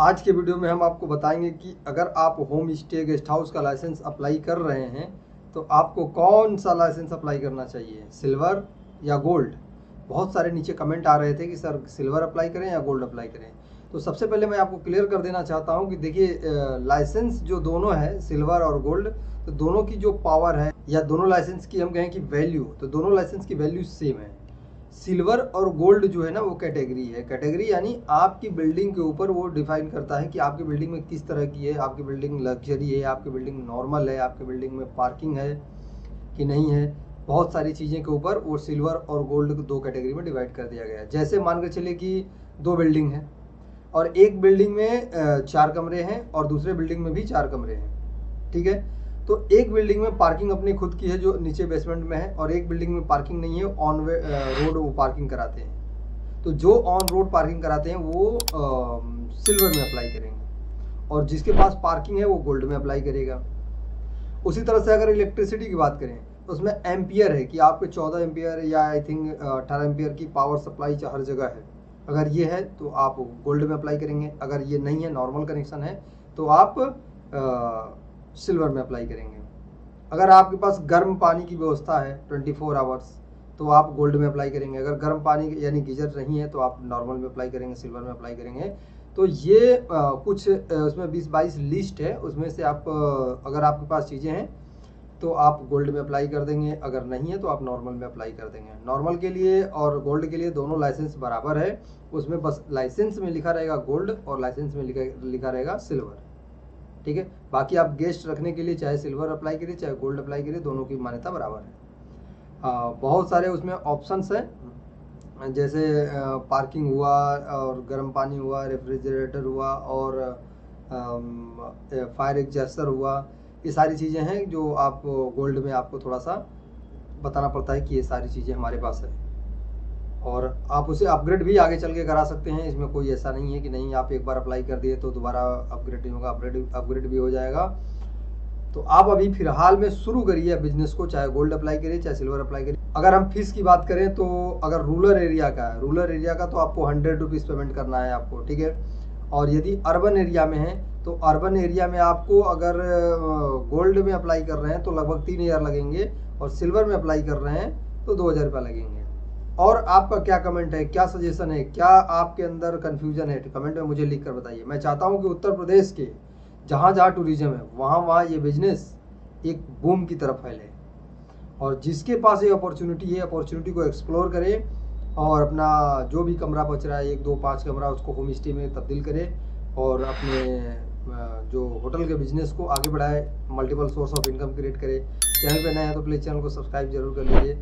आज के वीडियो में हम आपको बताएंगे कि अगर आप होम स्टे गेस्ट हाउस का लाइसेंस अप्लाई कर रहे हैं तो आपको कौन सा लाइसेंस अप्लाई करना चाहिए, सिल्वर या गोल्ड। बहुत सारे नीचे कमेंट आ रहे थे कि सर सिल्वर अप्लाई करें या गोल्ड अप्लाई करें। तो सबसे पहले मैं आपको क्लियर कर देना चाहता हूं कि देखिए, लाइसेंस जो दोनों है सिल्वर और गोल्ड, तो दोनों की जो पावर है या दोनों लाइसेंस की हम कहें कि वैल्यू, तो दोनों लाइसेंस की वैल्यू सेम है। सिल्वर और गोल्ड जो है ना वो कैटेगरी है। कैटेगरी यानी आपकी बिल्डिंग के ऊपर वो डिफाइन करता है कि आपकी बिल्डिंग में किस तरह की है, आपकी बिल्डिंग लग्जरी है, आपकी बिल्डिंग नॉर्मल है, आपकी बिल्डिंग में पार्किंग है कि नहीं है। बहुत सारी चीज़ें के ऊपर वो सिल्वर और गोल्ड को दो कैटेगरी में डिवाइड कर दिया गया है। जैसे मान के चलिए कि दो बिल्डिंग है और एक बिल्डिंग में 4 कमरे हैं और दूसरे बिल्डिंग में भी 4 कमरे हैं, ठीक है। तो एक बिल्डिंग में पार्किंग अपनी खुद की है जो नीचे बेसमेंट में है, और एक बिल्डिंग में पार्किंग नहीं है, ऑन रोड वो पार्किंग कराते हैं। तो जो ऑन रोड पार्किंग कराते हैं वो सिल्वर में अप्लाई करेंगे और जिसके पास पार्किंग है वो गोल्ड में अप्लाई करेगा। उसी तरह से अगर इलेक्ट्रिसिटी की बात करें तो उसमें एम्पियर है कि आपके 14 एम्पियर या आई थिंक 18 एम्पियर की पावर सप्लाई हर जगह है। अगर ये है तो आप गोल्ड में अप्लाई करेंगे, अगर ये नहीं है, नॉर्मल कनेक्शन है, तो आप सिल्वर में अप्लाई करेंगे। अगर आपके पास गर्म पानी की व्यवस्था है 24 आवर्स तो आप गोल्ड में अप्लाई करेंगे। अगर गर्म पानी यानी गीजर नहीं है तो आप नॉर्मल में अप्लाई करेंगे, सिल्वर में अप्लाई करेंगे। तो ये कुछ उसमें 20-22 लिस्ट है, उसमें से आप अगर आपके पास चीज़ें हैं तो आप गोल्ड में अप्लाई कर देंगे, अगर नहीं है तो आप नॉर्मल में अप्लाई कर देंगे। नॉर्मल के लिए और गोल्ड के लिए दोनों लाइसेंस बराबर है, उसमें बस लाइसेंस में लिखा रहेगा गोल्ड और लाइसेंस में लिखा रहेगा सिल्वर, ठीक है। बाकी आप गेस्ट रखने के लिए चाहे सिल्वर अप्लाई करिए चाहे गोल्ड अप्लाई करिए, दोनों की मान्यता बराबर है। बहुत सारे उसमें ऑप्शंस हैं, जैसे पार्किंग हुआ और गर्म पानी हुआ, रेफ्रिजरेटर हुआ और फायर एग्जॉस्टर हुआ। ये सारी चीज़ें हैं जो आप गोल्ड में आपको थोड़ा सा बताना पड़ता है कि ये सारी चीज़ें हमारे पास है, और आप उसे अपग्रेड भी आगे चल के करा सकते हैं। इसमें कोई ऐसा नहीं है कि नहीं आप एक बार अप्लाई कर दिए तो दोबारा अपग्रेड नहीं होगा, अपग्रेड भी हो जाएगा। तो आप अभी फिलहाल में शुरू करिए बिजनेस को, चाहे गोल्ड अप्लाई करिए चाहे सिल्वर अप्लाई करिए। अगर हम फीस की बात करें तो अगर रूरल एरिया का है, रूरल एरिया का तो आपको 100 रुपीज़ पेमेंट करना है आपको, ठीक है। और यदि अर्बन एरिया में है तो अर्बन एरिया में आपको अगर गोल्ड में अप्लाई कर रहे हैं तो लगभग 3000 लगेंगे, और सिल्वर में अप्लाई कर रहे हैं तो 2000 रुपये लगेंगे। और आपका क्या कमेंट है, क्या सजेशन है, क्या आपके अंदर कन्फ्यूजन है, कमेंट में मुझे लिख कर बताइए। मैं चाहता हूं कि उत्तर प्रदेश के जहां जहां टूरिज्म है वहां ये बिजनेस एक बूम की तरफ फैले, और जिसके पास ये अपॉर्चुनिटी है अपॉर्चुनिटी को एक्सप्लोर करे और अपना जो भी कमरा बच रहा है 1, 2, 5 कमरा उसको होम स्टे में तब्दील करे और अपने जो होटल के बिजनेस को आगे बढ़ाए, multiple source of income create करे। चैनल पे नए हैं तो प्लीज़ चैनल को सब्सक्राइब जरूर कर लीजिए।